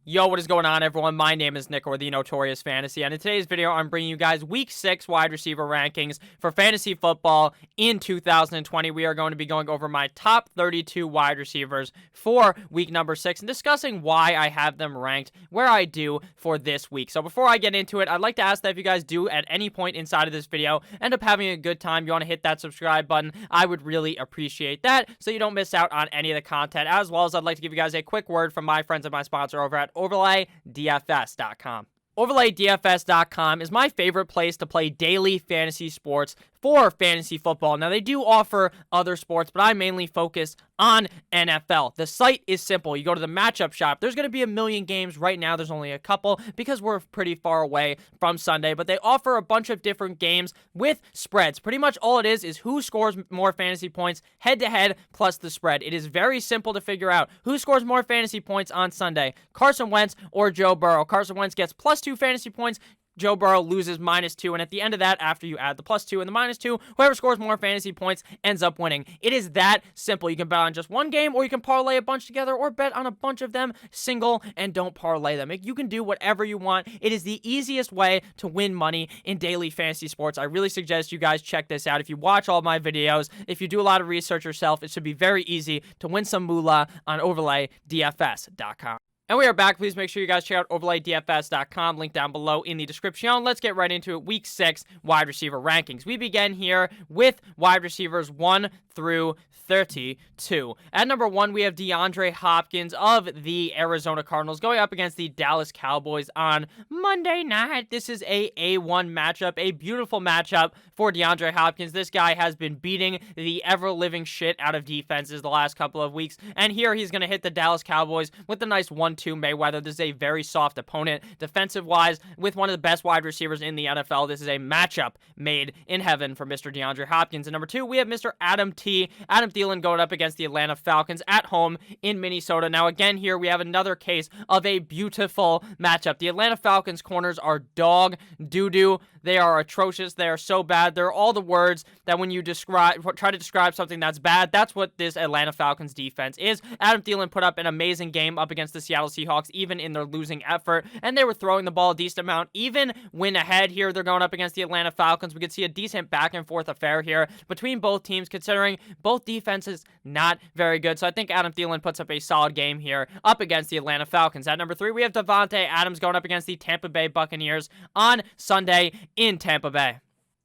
Yo, what is going on, everyone? My name is Nick, or the Notorious Fantasy, and in today's video, I'm bringing you guys Week 6 wide receiver rankings for fantasy football in 2020. We are going to be going over my top 32 wide receivers for week number 6 and discussing why I have them ranked where I do for this week. So before I get into it, I'd like to ask that if you guys do at any point inside of this video end up having a good time, you want to hit that subscribe button, I would really appreciate that so you don't miss out on any of the content, as well as I'd like to give you guys a quick word from my friends and my sponsor over at OverlayDFS.com. OverlayDFS.com is my favorite place to play daily fantasy sports for fantasy football. Now, they do offer other sports, but I mainly focus on NFL. The site is simple. You go to the matchup shop. There's going to be a million games. Right now, there's only a couple because we're pretty far away from Sunday, but they offer a bunch of different games with spreads. Pretty much all it is who scores more fantasy points head-to-head plus the spread. It is very simple to figure out who scores more fantasy points on Sunday, Carson Wentz or Joe Burrow. Carson Wentz gets +2 fantasy points. Joe Burrow loses -2, and at the end of that, after you add the +2 and the -2, whoever scores more fantasy points ends up winning. It is that simple. You can bet on just one game, or you can parlay a bunch together, or bet on a bunch of them single and don't parlay them. You can do whatever you want. It is the easiest way to win money in daily fantasy sports. I really suggest you guys check this out. If you watch all my videos, if you do a lot of research yourself, it should be very easy to win some moolah on OverlayDFS.com. And we are back. Please make sure you guys check out OverlayDFS.com. Link down below in the description. Let's get right into it. Week 6 wide receiver rankings. We begin here with wide receivers 1 through 32. At number 1, we have DeAndre Hopkins of the Arizona Cardinals going up against the Dallas Cowboys on Monday night. This is a A1 matchup, a beautiful matchup for DeAndre Hopkins. This guy has been beating the ever-living shit out of defenses the last couple of weeks, and here he's going to hit the Dallas Cowboys with a nice 1-2 Mayweather. This is a very soft opponent defensive-wise with one of the best wide receivers in the NFL. This is a matchup made in heaven for Mr. DeAndre Hopkins. And number 2, we have Mr. Adam Thielen going up against the Atlanta Falcons at home in Minnesota. Now, again, here we have another case of a beautiful matchup. The Atlanta Falcons corners are dog doo-doo. They are atrocious. They are so bad. They're all the words that when you try to describe something that's bad, that's what this Atlanta Falcons defense is. Adam Thielen put up an amazing game up against the Seattle Seahawks, even in their losing effort, and they were throwing the ball a decent amount. Even when ahead here, they're going up against the Atlanta Falcons. We could see a decent back-and-forth affair here between both teams, considering both defenses not very good. So I think Adam Thielen puts up a solid game here up against the Atlanta Falcons. At number 3, we have Davante Adams going up against the Tampa Bay Buccaneers on Sunday in Tampa Bay.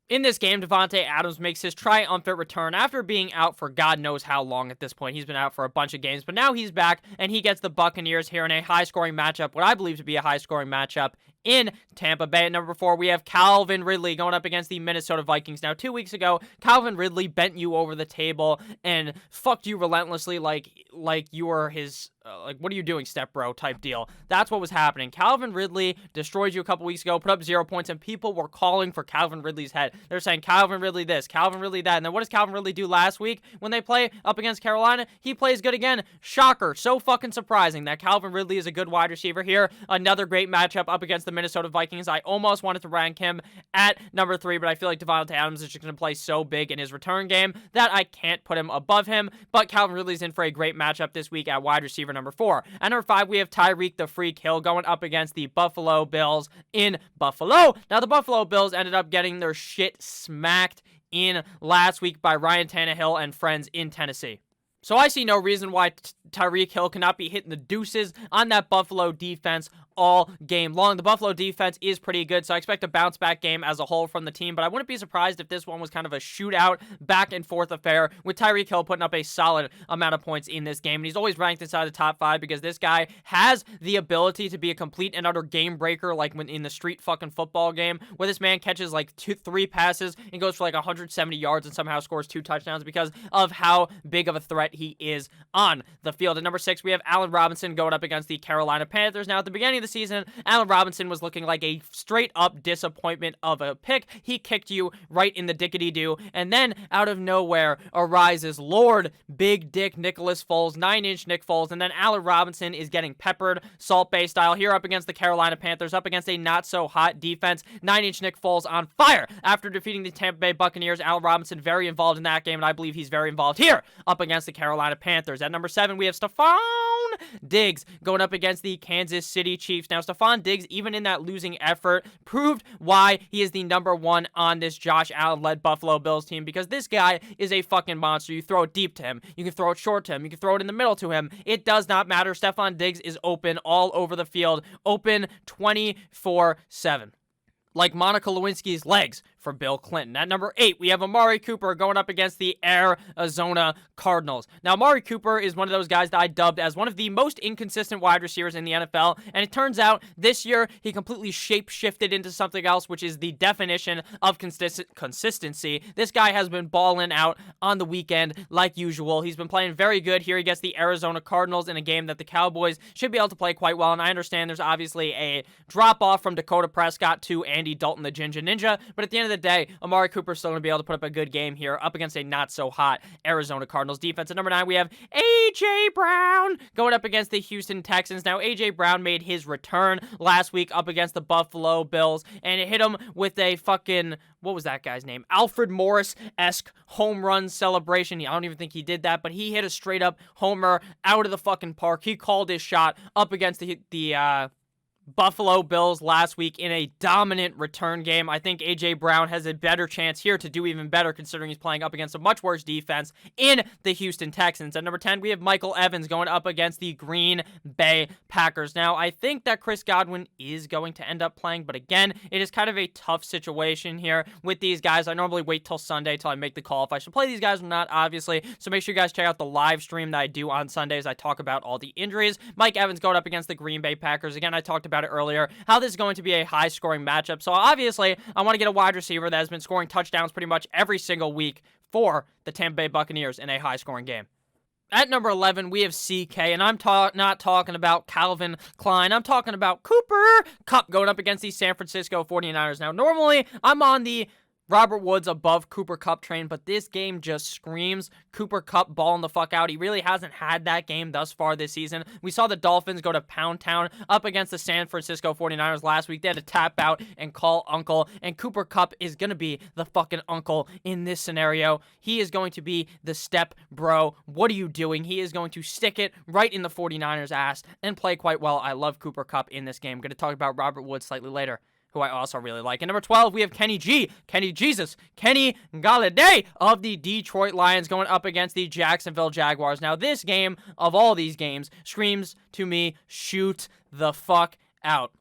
In this game, Davante Adams makes his triumphant return after being out for God knows how long at this point. He's been out for a bunch of games, but now he's back, and he gets the Buccaneers here in a high-scoring matchup, what I believe to be a high-scoring matchup in Tampa Bay. At number 4, we have Calvin Ridley going up against the Minnesota Vikings. Now, 2 weeks ago, Calvin Ridley bent you over the table and fucked you relentlessly like you were his... what are you doing, step bro type deal. That's what was happening. Calvin Ridley destroyed you a couple weeks ago, put up 0 points, and people were calling for Calvin Ridley's head. They're saying Calvin Ridley this, Calvin Ridley that. And then what does Calvin Ridley do last week when they play up against Carolina? He plays good again. Shocker. So fucking surprising that Calvin Ridley is a good wide receiver here. Another great matchup up against the Minnesota Vikings. I almost wanted to rank him at number 3, but I feel like Davante Adams is just going to play so big in his return game that I can't put him above him. But Calvin Ridley's in for a great matchup this week at wide receiver number 4. At number 5, we have Tyreek the Freak Hill going up against the Buffalo Bills in Buffalo. Now, the Buffalo Bills ended up getting their shit smacked in last week by Ryan Tannehill and friends in Tennessee. So I see no reason why Tyreek Hill cannot be hitting the deuces on that Buffalo defense all game long. The Buffalo defense is pretty good, so I expect a bounce-back game as a whole from the team, but I wouldn't be surprised if this one was kind of a shootout, back-and-forth affair with Tyreek Hill putting up a solid amount of points in this game, and he's always ranked inside the top 5 because this guy has the ability to be a complete and utter game breaker, like when in the street fucking football game, where this man catches like 3 passes and goes for like 170 yards and somehow scores 2 touchdowns because of how big of a threat he is on the field. At number 6, we have Allen Robinson going up against the Carolina Panthers. Now, at the beginning of the season, Allen Robinson was looking like a straight-up disappointment of a pick. He kicked you right in the dickety-doo, and then, out of nowhere, arises Lord Big Dick Nicholas Foles, 9-inch Nick Foles, and then Allen Robinson is getting peppered, Salt Bay style, here up against the Carolina Panthers, up against a not-so-hot defense. 9-inch Nick Foles on fire. After defeating the Tampa Bay Buccaneers, Allen Robinson very involved in that game, and I believe he's very involved here, up against the Carolina Panthers. At number 7, we have Stephon Diggs going up against the Kansas City Chiefs. Now, Stephon Diggs, even in that losing effort, proved why he is the number one on this Josh Allen-led Buffalo Bills team, because this guy is a fucking monster. You throw it deep to him. You can throw it short to him. You can throw it in the middle to him. It does not matter. Stephon Diggs is open all over the field, open 24/7. Like Monica Lewinsky's legs for Bill Clinton. At number 8, we have Amari Cooper going up against the Arizona Cardinals. Now, Amari Cooper is one of those guys that I dubbed as one of the most inconsistent wide receivers in the NFL, and it turns out this year he completely shape-shifted into something else, which is the definition of consistency. This guy has been balling out on the weekend like usual. He's been playing very good here against the Arizona Cardinals in a game that the Cowboys should be able to play quite well, and I understand there's obviously a drop-off from Dakota Prescott to Andy Dalton, the Ginger Ninja, but at the end of the day, Amari Cooper's still going to be able to put up a good game here up against a not-so-hot Arizona Cardinals defense. At number 9, we have A.J. Brown going up against the Houston Texans. Now, A.J. Brown made his return last week up against the Buffalo Bills, and it hit him with a fucking, what was that guy's name? Alfred Morris-esque home run celebration. I don't even think he did that, but he hit a straight-up homer out of the fucking park. He called his shot up against the Buffalo Bills last week in a dominant return game. I think A.J. Brown has a better chance here to do even better, considering he's playing up against a much worse defense in the Houston Texans. At number 10, we have Michael Evans going up against the Green Bay Packers. Now, I think that Chris Godwin is going to end up playing, but again, it is kind of a tough situation here with these guys. I normally wait till Sunday till I make the call if I should play these guys or not, obviously, so make sure you guys check out the live stream that I do on Sundays. I talk about all the injuries. Mike Evans going up against the Green Bay Packers. Again, I talked about it earlier, how this is going to be a high-scoring matchup. So obviously, I want to get a wide receiver that has been scoring touchdowns pretty much every single week for the Tampa Bay Buccaneers in a high-scoring game. At number 11, we have CK, and I'm not talking about Calvin Klein. I'm talking about Cooper Kupp going up against the San Francisco 49ers. Now, normally, I'm on the Robert Woods above Cooper Kupp train, but this game just screams Cooper Kupp balling the fuck out. He really hasn't had that game thus far this season. We saw the Dolphins go to Pound Town up against the San Francisco 49ers last week. They had to tap out and call uncle, and Cooper Kupp is going to be the fucking uncle in this scenario. He is going to be the step bro. What are you doing? He is going to stick it right in the 49ers' ass and play quite well. I love Cooper Kupp in this game. I'm going to talk about Robert Woods slightly later, who I also really like. At number 12, we have Kenny Galladay of the Detroit Lions going up against the Jacksonville Jaguars. Now, this game, of all these games, screams to me, shoot the fuck out.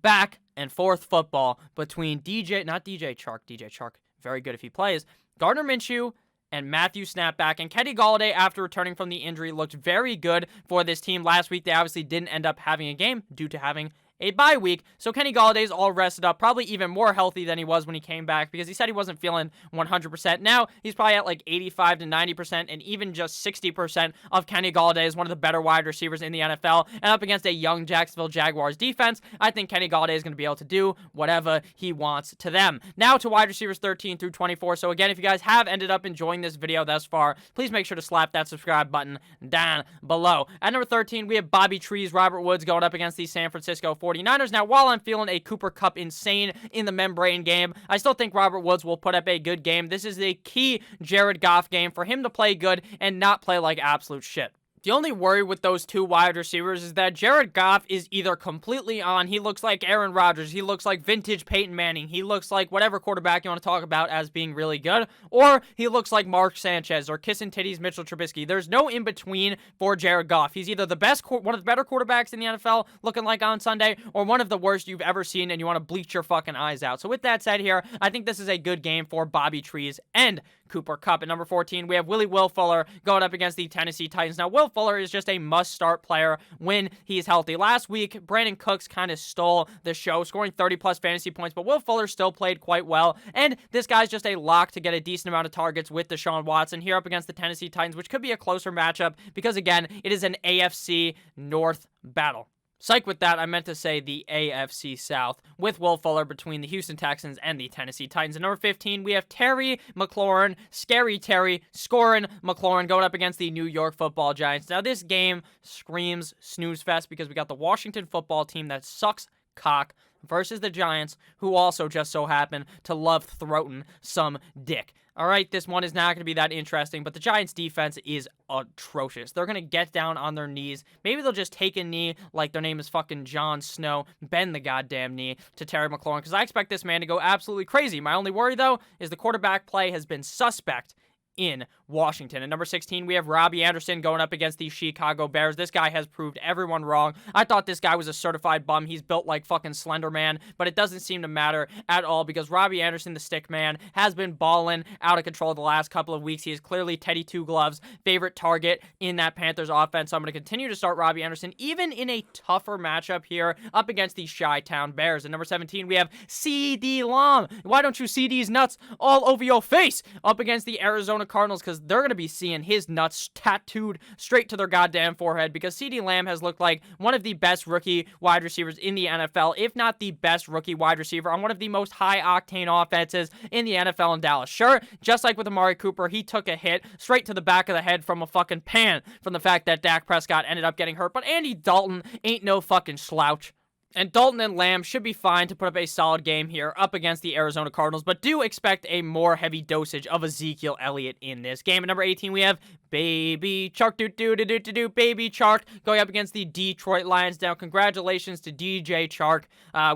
Back and forth football between DJ Chark, very good if he plays, Gardner Minshew, and Matthew Snapback. And Kenny Galladay, after returning from the injury, looked very good for this team. Last week, they obviously didn't end up having a game due to having a bye week, so Kenny Galladay's all rested up, probably even more healthy than he was when he came back, because he said he wasn't feeling 100%. Now, he's probably at like 85 to 90%, and even just 60% of Kenny Galladay is one of the better wide receivers in the NFL, and up against a young Jacksonville Jaguars defense, I think Kenny Galladay is going to be able to do whatever he wants to them. Now to wide receivers 13 through 24, so again, if you guys have ended up enjoying this video thus far, please make sure to slap that subscribe button down below. At number 13, we have Bobby Trees, Robert Woods going up against the San Francisco 49ers. Now, while I'm feeling a Cooper Kupp insane in the membrane game, I still think Robert Woods will put up a good game. This is a key Jared Goff game for him to play good and not play like absolute shit. The only worry with those two wide receivers is that Jared Goff is either completely on, he looks like Aaron Rodgers, he looks like vintage Peyton Manning, he looks like whatever quarterback you want to talk about as being really good, or he looks like Mark Sanchez or Kissing Titties Mitchell Trubisky. There's no in-between for Jared Goff. He's either the best, one of the better quarterbacks in the NFL looking like on Sunday, or one of the worst you've ever seen and you want to bleach your fucking eyes out. So with that said here, I think this is a good game for Bobby Trees and Cooper Kupp. At number 14, we have Will Fuller going up against the Tennessee Titans. Now, Will Fuller is just a must-start player when he's healthy. Last week, Brandon Cooks kind of stole the show, scoring 30-plus fantasy points, but Will Fuller still played quite well, and this guy's just a lock to get a decent amount of targets with Deshaun Watson here up against the Tennessee Titans, which could be a closer matchup because, again, it is an AFC North battle. Psych with that, I meant to say the AFC South with Will Fuller between the Houston Texans and the Tennessee Titans. At number 15, we have Terry McLaurin, Scary Terry, Scorin' McLaurin going up against the New York Football Giants. Now, this game screams snooze fest because we got the Washington football team that sucks cock versus the Giants, who also just so happen to love throating some dick. All right, this one is not going to be that interesting, but the Giants' defense is atrocious. They're going to get down on their knees. Maybe they'll just take a knee like their name is fucking Jon Snow, bend the goddamn knee to Terry McLaurin, because I expect this man to go absolutely crazy. My only worry, though, is the quarterback play has been suspect in Washington. At number 16, we have Robbie Anderson going up against the Chicago Bears. This guy has proved everyone wrong. I thought this guy was a certified bum. He's built like fucking Slender Man, but it doesn't seem to matter at all because Robbie Anderson, the stick man, has been balling out of control the last couple of weeks. He is clearly Teddy Two Gloves' favorite target in that Panthers offense. So I'm going to continue to start Robbie Anderson, even in a tougher matchup here up against the Chi-Town Bears. At number 17, we have CeeDee Lamb. Why don't you see these nuts all over your face up against the Arizona Cardinals, because they're going to be seeing his nuts tattooed straight to their goddamn forehead, because CeeDee Lamb has looked like one of the best rookie wide receivers in the NFL, if not the best rookie wide receiver on one of the most high-octane offenses in the NFL in Dallas. Sure, just like with Amari Cooper, he took a hit straight to the back of the head from a fucking pan from the fact that Dak Prescott ended up getting hurt, but Andy Dalton ain't no fucking slouch. And Dalton and Lamb should be fine to put up a solid game here up against the Arizona Cardinals, but do expect a more heavy dosage of Ezekiel Elliott in this game. At number 18, we have Baby Chark, Baby Chark, going up against the Detroit Lions. Now, congratulations to DJ Chark.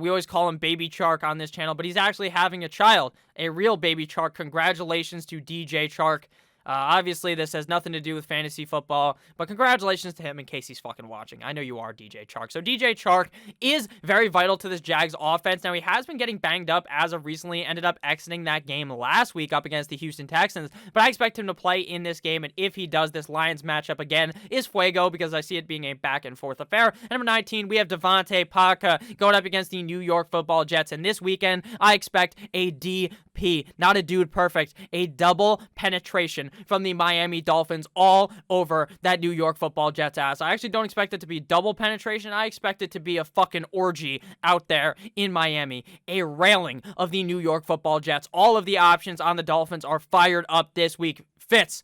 We always call him Baby Chark on this channel, but he's actually having a child, a real Baby Chark. Congratulations to DJ Chark. Obviously, this has nothing to do with fantasy football, but congratulations to him in case he's fucking watching. I know you are, DJ Chark. So DJ Chark is very vital to this Jags offense. Now, he has been getting banged up as of recently, ended up exiting that game last week up against the Houston Texans, but I expect him to play in this game, and if he does, this Lions matchup again is fuego because I see it being a back-and-forth affair. At number 19, we have Devontae Parker going up against the New York Football Jets, and this weekend, I expect a DP, not a dude perfect, a double penetration from the Miami Dolphins all over that New York Football Jets ass. I actually don't expect it to be double penetration. I expect it to be a fucking orgy out there in Miami. A railing of the New York Football Jets. All of the options on the Dolphins are fired up this week. Fitz,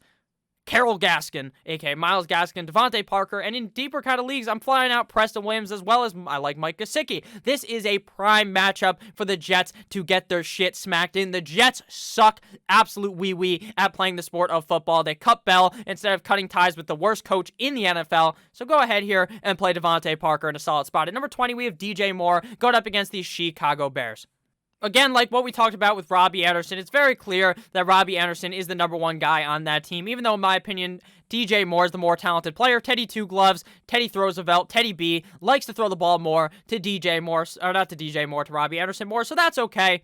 Carol Gaskin, aka Myles Gaskin, Devontae Parker, and in deeper kind of leagues, I'm flying out Preston Williams as well as I like Mike Gesicki. This is a prime matchup for the Jets to get their shit smacked in. The Jets suck absolute wee-wee at playing the sport of football. They cut Bell instead of cutting ties with the worst coach in the NFL. So go ahead here and play Devontae Parker in a solid spot. At number 20, we have DJ Moore going up against the Chicago Bears. Again, like what we talked about with Robbie Anderson, it's very clear that Robbie Anderson is the number one guy on that team, even though, in my opinion, DJ Moore is the more talented player. Teddy Two Gloves, Teddy Roosevelt, Teddy B likes to throw the ball more to DJ Moore, or not to DJ Moore, to Robbie Anderson more, so that's okay.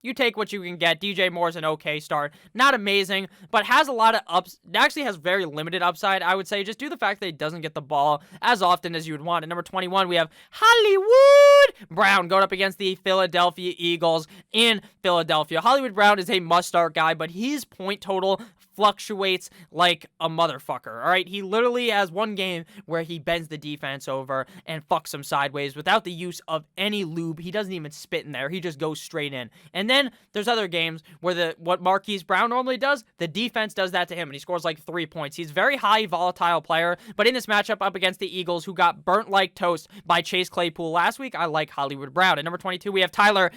You take what you can get. DJ Moore's an okay start. Not amazing, but has a lot of ups. Actually has very limited upside, I would say, just due to the fact that he doesn't get the ball as often as you would want. At number 21, we have Hollywood Brown going up against the Philadelphia Eagles in Philadelphia. Hollywood Brown is a must-start guy, but his point total fluctuates like a motherfucker, all right? He literally has one game where he bends the defense over and fucks them sideways without the use of any lube. He doesn't even spit in there. He just goes straight in. And then there's other games where what Marquise Brown normally does, the defense does that to him, and he scores like 3 points. He's a very high volatile player, but in this matchup up against the Eagles, who got burnt like toast by Chase Claypool last week, I like Hollywood Brown. At number 22, we have Tyler,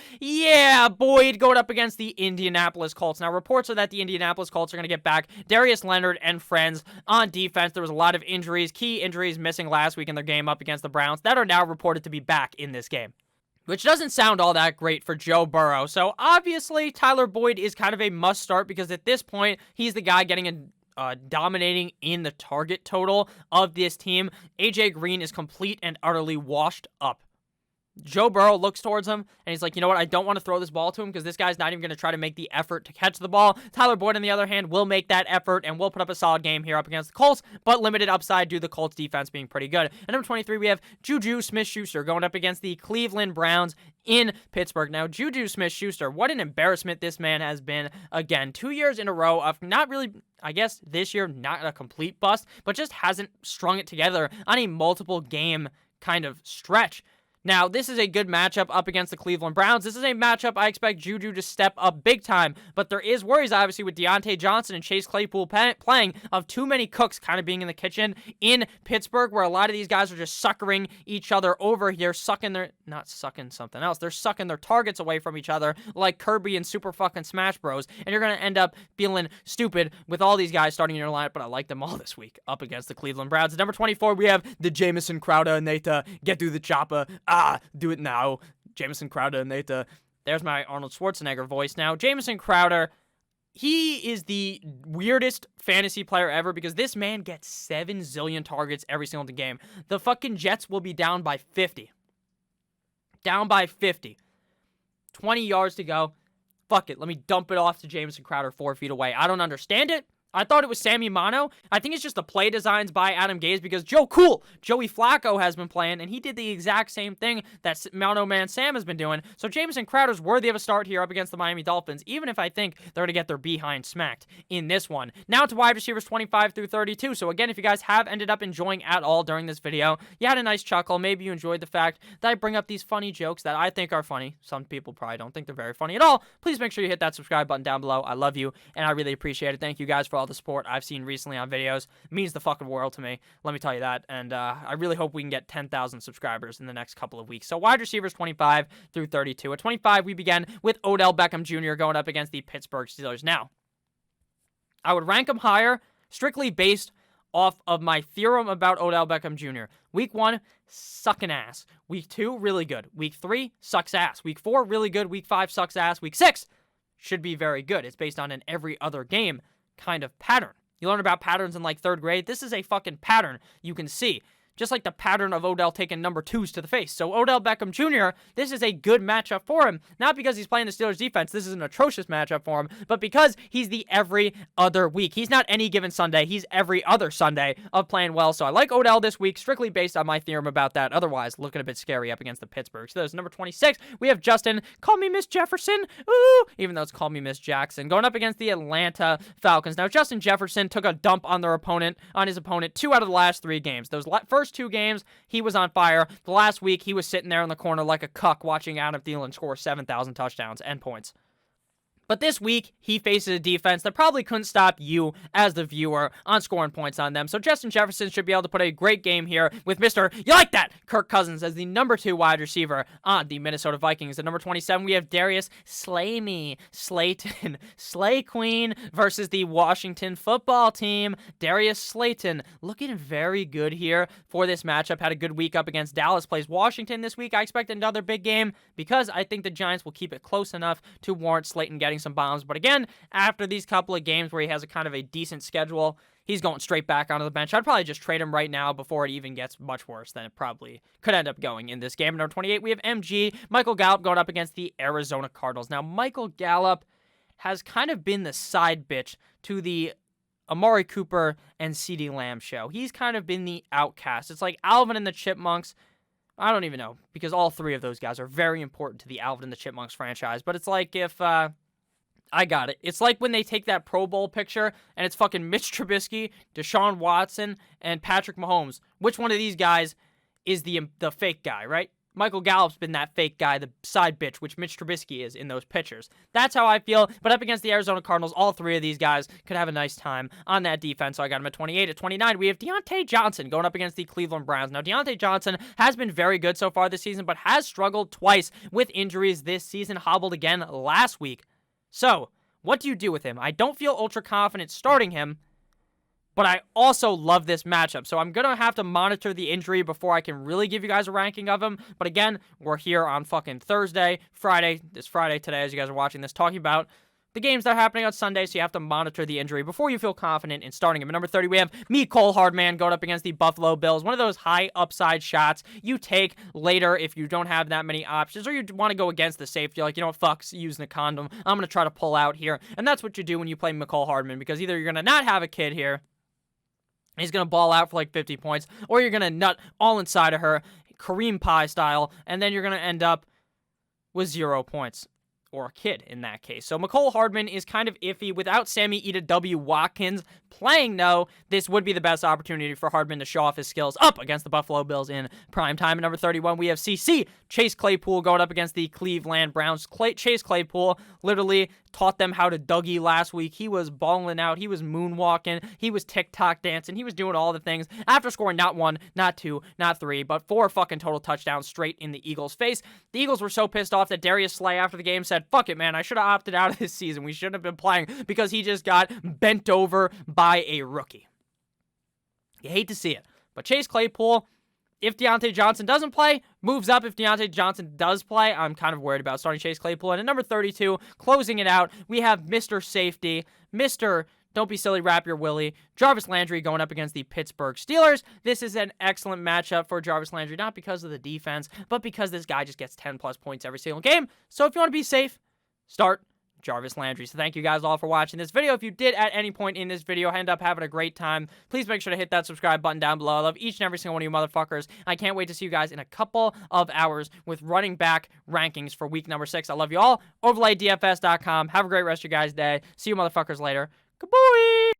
Boyd, going up against the Indianapolis Colts. Now, reports are that the Indianapolis Colts are going to get back Darius Leonard and friends on defense. There was a lot of injuries, key injuries missing last week in their game up against the Browns that are now reported to be back in this game, which doesn't sound all that great for Joe Burrow. So obviously Tyler Boyd is kind of a must start because at this point he's the guy getting dominating in the target total of this team. AJ Green is complete and utterly washed up. Joe Burrow looks towards him, and he's like, you know what, I don't want to throw this ball to him because this guy's not even going to try to make the effort to catch the ball. Tyler Boyd, on the other hand, will make that effort and will put up a solid game here up against the Colts, but limited upside due to the Colts defense being pretty good. At number 23, we have Juju Smith-Schuster going up against the Cleveland Browns in Pittsburgh. Now, Juju Smith-Schuster, what an embarrassment this man has been. Again, 2 years in a row of not really, I guess this year, not a complete bust, but just hasn't strung it together on a multiple game kind of stretch. Now, this is a good matchup up against the Cleveland Browns. This is a matchup I expect Juju to step up big time, but there is worries, obviously, with Deontay Johnson and Chase Claypool playing of too many cooks kind of being in the kitchen in Pittsburgh, where a lot of these guys are just suckering each other over here, not sucking something else, they're sucking their targets away from each other like Kirby and Super fucking Smash Bros, and you're going to end up feeling stupid with all these guys starting in your lineup, but I like them all this week up against the Cleveland Browns. At number 24, we have the Jamison Crowder and Nate get through the chopper. Do it now. Jamison Crowder and Nate. There's my Arnold Schwarzenegger voice now. Jamison Crowder, he is the weirdest fantasy player ever because this man gets 7 zillion targets every single game. The fucking Jets will be down by 50. Down by 50. 20 yards to go. Fuck it. Let me dump it off to Jamison Crowder 4 feet away. I don't understand it. I thought it was Sammy Mano. I think it's just the play designs by Adam Gase because Joey Flacco has been playing, and he did the exact same thing that Mano Man Sam has been doing. So Jamison Crowder's worthy of a start here up against the Miami Dolphins, even if I think they're going to get their behind smacked in this one. Now to wide receivers 25 through 32. So again, if you guys have ended up enjoying at all during this video, you had a nice chuckle. Maybe you enjoyed the fact that I bring up these funny jokes that I think are funny. Some people probably don't think they're very funny at all. Please make sure you hit that subscribe button down below. I love you, and I really appreciate it. Thank you guys for all the support I've seen recently on videos. It means the fucking world to me. Let me tell you that. And I really hope we can get 10,000 subscribers in the next couple of weeks. So wide receivers 25 through 32. At 25, we begin with Odell Beckham Jr. going up against the Pittsburgh Steelers. Now, I would rank him higher strictly based off of my theorem about Odell Beckham Jr. Week 1, sucking ass. Week 2, really good. Week 3, sucks ass. Week 4, really good. Week 5, sucks ass. Week 6, should be very good. It's based on an every other game kind of pattern. You learn about patterns in like 3rd grade. This is a fucking pattern you can see. Just like the pattern of Odell taking number 2s to the face. So Odell Beckham Jr., this is a good matchup for him. Not because he's playing the Steelers defense. This is an atrocious matchup for him. But because he's the every other week. He's not any given Sunday. He's every other Sunday of playing well. So I like Odell this week strictly based on my theorem about that. Otherwise, looking a bit scary up against the Pittsburgh Steelers. Number 26, we have Justin, call me Miss Jefferson. Ooh, even though it's call me Miss Jackson. Going up against the Atlanta Falcons. Now, Justin Jefferson took a dump on his opponent 2 out of the last 3 games. Those first 2 games, he was on fire. The last week, he was sitting there in the corner like a cuck watching Adam Thielen score 7,000 touchdowns and points. But this week, he faces a defense that probably couldn't stop you as the viewer on scoring points on them. So Justin Jefferson should be able to put a great game here with Mr. You like that? Kirk Cousins as the number 2 wide receiver on the Minnesota Vikings. At number 27, we have Darius Slayton, Slay Queen versus the Washington football team. Darius Slayton looking very good here for this matchup. Had a good week up against Dallas. Plays Washington this week. I expect another big game because I think the Giants will keep it close enough to warrant Slayton getting some bombs. But again, after these couple of games where he has a kind of a decent schedule, he's going straight back onto the bench. I'd probably just trade him right now before it even gets much worse than it probably could end up going in this game. Number 28, we have MG, Michael Gallup going up against the Arizona Cardinals. Now, Michael Gallup has kind of been the side bitch to the Amari Cooper and CeeDee Lamb show. He's kind of been the outcast. It's like Alvin and the Chipmunks. I don't even know, because all 3 of those guys are very important to the Alvin and the Chipmunks franchise. But it's like if I got it. It's like when they take that Pro Bowl picture and it's fucking Mitch Trubisky, Deshaun Watson, and Patrick Mahomes. Which one of these guys is the fake guy, right? Michael Gallup's been that fake guy, the side bitch, which Mitch Trubisky is in those pictures. That's how I feel. But up against the Arizona Cardinals, all 3 of these guys could have a nice time on that defense. So I got him at 28. At 29, we have Deontay Johnson going up against the Cleveland Browns. Now, Deontay Johnson has been very good so far this season, but has struggled twice with injuries this season. Hobbled again last week. So, what do you do with him? I don't feel ultra confident starting him, but I also love this matchup. So I'm going to have to monitor the injury before I can really give you guys a ranking of him. But again, we're here on fucking Friday today, as you guys are watching this, talking about the games that are happening on Sunday, so you have to monitor the injury before you feel confident in starting him. At number 30, we have Cole Hardman going up against the Buffalo Bills. One of those high upside shots you take later if you don't have that many options, or you want to go against the safety. You're like, you know what, fuck, using a condom. I'm going to try to pull out here. And that's what you do when you play Mecole Hardman, because either you're going to not have a kid here, he's going to ball out for like 50 points, or you're going to nut all inside of her, Kareem Pie style, and then you're going to end up with 0 points. or a kid in that case. So Mecole Hardman is kind of iffy. Without Sammy Ida Watkins playing, though, this would be the best opportunity for Hardman to show off his skills up against the Buffalo Bills in prime time. At number 31, we have CC Chase Claypool going up against the Cleveland Browns. Chase Claypool literally taught them how to Dougie last week. He was balling out. He was moonwalking. He was TikTok dancing. He was doing all the things after scoring not 1, not 2, not 3, but 4 fucking total touchdowns straight in the Eagles' face. The Eagles were so pissed off that Darius Slayton after the game said, fuck it, man, I should have opted out of this season. We shouldn't have been playing because he just got bent over by a rookie. You hate to see it. But Chase Claypool, if Deontay Johnson doesn't play, moves up. If Deontay Johnson does play, I'm kind of worried about starting Chase Claypool. And at number 32, closing it out, we have Mr. Safety, Mr. Don't be silly, wrap your willy. Jarvis Landry going up against the Pittsburgh Steelers. This is an excellent matchup for Jarvis Landry, not because of the defense, but because this guy just gets 10-plus points every single game. So if you want to be safe, start Jarvis Landry. So thank you guys all for watching this video. If you did at any point in this video end up having a great time, please make sure to hit that subscribe button down below. I love each and every single one of you motherfuckers. I can't wait to see you guys in a couple of hours with running back rankings for week number 6. I love you all. OverlayDFS.com. Have a great rest of your guys' day. See you motherfuckers later. Goodbye.